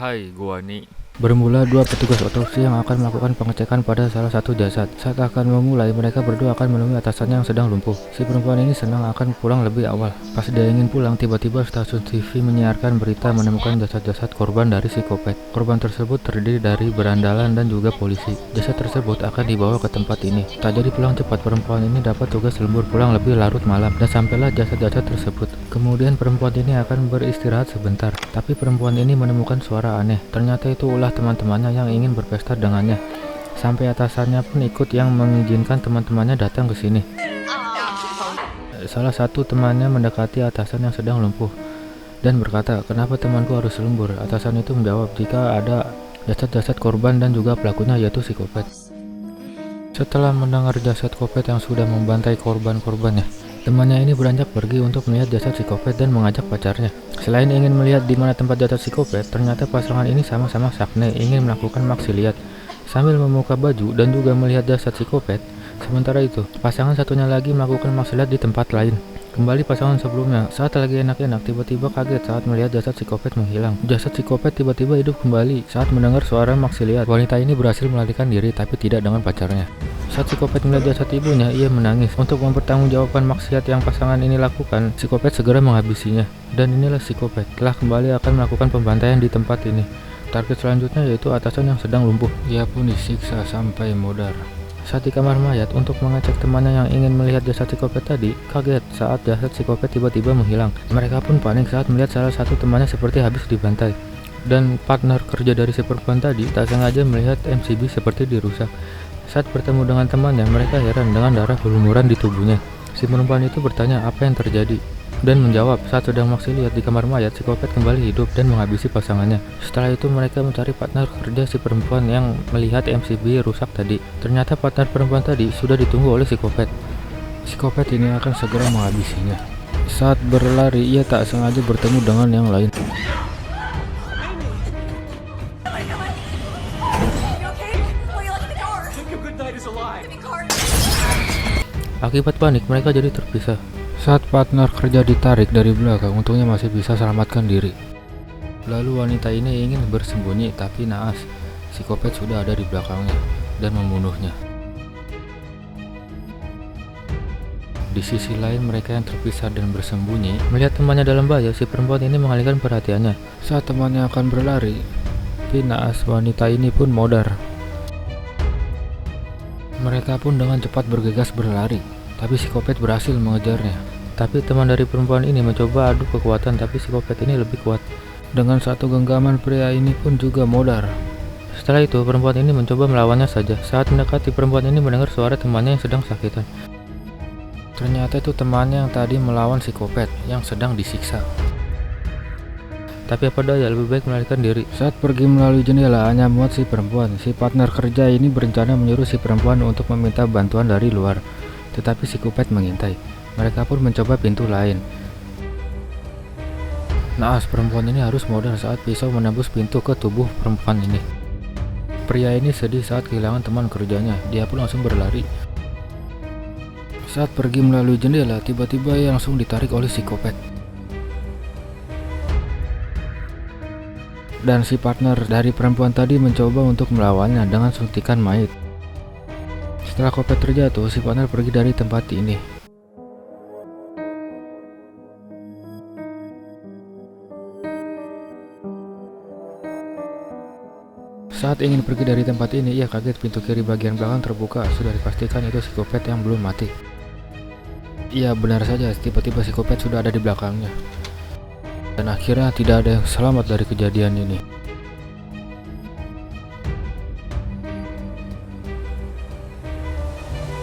Hai, gua Ni. Bermula dua petugas otopsi yang akan melakukan pengecekan pada salah satu jasad. Saat akan memulai, mereka berdua akan menemui atasannya yang sedang lumpuh. Si perempuan ini senang akan pulang lebih awal. Pas dia ingin pulang, tiba-tiba stasiun TV menyiarkan berita menemukan jasad-jasad korban dari psikopat. Korban tersebut terdiri dari berandalan dan juga polisi. Jasad tersebut akan dibawa ke tempat ini. Tak jadi pulang cepat, perempuan ini dapat tugas lembur pulang lebih larut malam dan sampailah jasad-jasad tersebut. Kemudian perempuan ini akan beristirahat sebentar. Tapi perempuan ini menemukan suara aneh. Ternyata itu teman-temannya yang ingin berpesta dengannya. Sampai atasannya pun ikut yang mengizinkan teman-temannya datang ke sini. Salah satu temannya mendekati atasan yang sedang lumpuh dan berkata, "Kenapa temanku harus lembur?" Atasan itu menjawab, "Jika ada jasad-jasad korban dan juga pelakunya yaitu psikopat." Setelah mendengar jasad psikopat yang sudah membantai korban-korbannya, temannya ini beranjak pergi untuk melihat jasad psikopat dan mengajak pacarnya. Selain ingin melihat di mana tempat jasad psikopat, ternyata pasangan ini sama-sama sakne ingin melakukan maksiliat sambil membuka baju dan juga melihat jasad psikopat. Sementara itu, pasangan satunya lagi melakukan maksiliat di tempat lain. Kembali pasangan sebelumnya, saat lagi enak-enak, tiba-tiba kaget saat melihat jasad psikopat menghilang. Jasad psikopat tiba-tiba hidup kembali saat mendengar suara maksiliat. Wanita ini berhasil melarikan diri tapi tidak dengan pacarnya. Saat psikopat melihat jasad ibunya, ia menangis. Untuk mempertanggungjawabkan maksiat yang pasangan ini lakukan, psikopat segera menghabisinya. Dan inilah psikopat telah kembali akan melakukan pembantaian di tempat ini. Target selanjutnya yaitu atasan yang sedang lumpuh. Ia pun disiksa sampai modar. Saat di kamar mayat untuk mengecek temannya yang ingin melihat jasad psikopat tadi, kaget saat jasad psikopat tiba-tiba menghilang. Mereka pun panik saat melihat salah satu temannya seperti habis dibantai. Dan partner kerja dari si perempuan tadi tak sengaja melihat MCB seperti dirusak. Saat bertemu dengan temannya, mereka heran dengan darah berlumuran di tubuhnya. Si perempuan itu bertanya apa yang terjadi dan menjawab saat sedang maksiliat di kamar mayat, psikopat kembali hidup dan menghabisi pasangannya. Setelah itu mereka mencari partner kerja si perempuan yang melihat MCB rusak tadi. Ternyata partner perempuan tadi sudah ditunggu oleh psikopat. Psikopat ini akan segera menghabisinya. Saat berlari, ia tak sengaja bertemu dengan yang lain. Akibat panik, mereka jadi terpisah. Saat partner kerja ditarik dari belakang, untungnya masih bisa selamatkan diri. Lalu wanita ini ingin bersembunyi, tapi naas, psikopat sudah ada di belakangnya dan membunuhnya. Di sisi lain, mereka yang terpisah dan bersembunyi melihat temannya dalam bahaya. Si perempuan ini mengalihkan perhatiannya. Saat temannya akan berlari, tapi naas, wanita ini pun modar. Mereka pun dengan cepat bergegas berlari, tapi psikopat berhasil mengejarnya. Tapi teman dari perempuan ini mencoba adu kekuatan, tapi psikopat ini lebih kuat. Dengan satu genggaman, pria ini pun juga modar. Setelah itu, perempuan ini mencoba melawannya saja. Saat mendekati, perempuan ini mendengar suara temannya yang sedang sakitan. Ternyata itu temannya yang tadi melawan psikopat yang sedang disiksa. Tapi apa daya, lebih baik melarikan diri. Saat pergi melalui jendela, hanya muat si perempuan. Si partner kerja ini berencana menyuruh si perempuan untuk meminta bantuan dari luar. Tetapi psikopat mengintai. Mereka pun mencoba pintu lain. Naas, perempuan ini harus modar saat pisau menembus pintu ke tubuh perempuan ini. Pria ini sedih saat kehilangan teman kerjanya. Dia pun langsung berlari. Saat pergi melalui jendela, tiba-tiba ia langsung ditarik oleh psikopat. Dan si partner dari perempuan tadi mencoba untuk melawannya dengan suntikan mayat. Setelah psikopat terjatuh, si partner pergi dari tempat ini. Saat ingin pergi dari tempat ini, ia kaget pintu kiri bagian belakang terbuka. Sudah dipastikan itu psikopat yang belum mati. Iya, benar saja, tiba-tiba psikopat sudah ada di belakangnya. Dan akhirnya tidak ada yang selamat dari kejadian ini.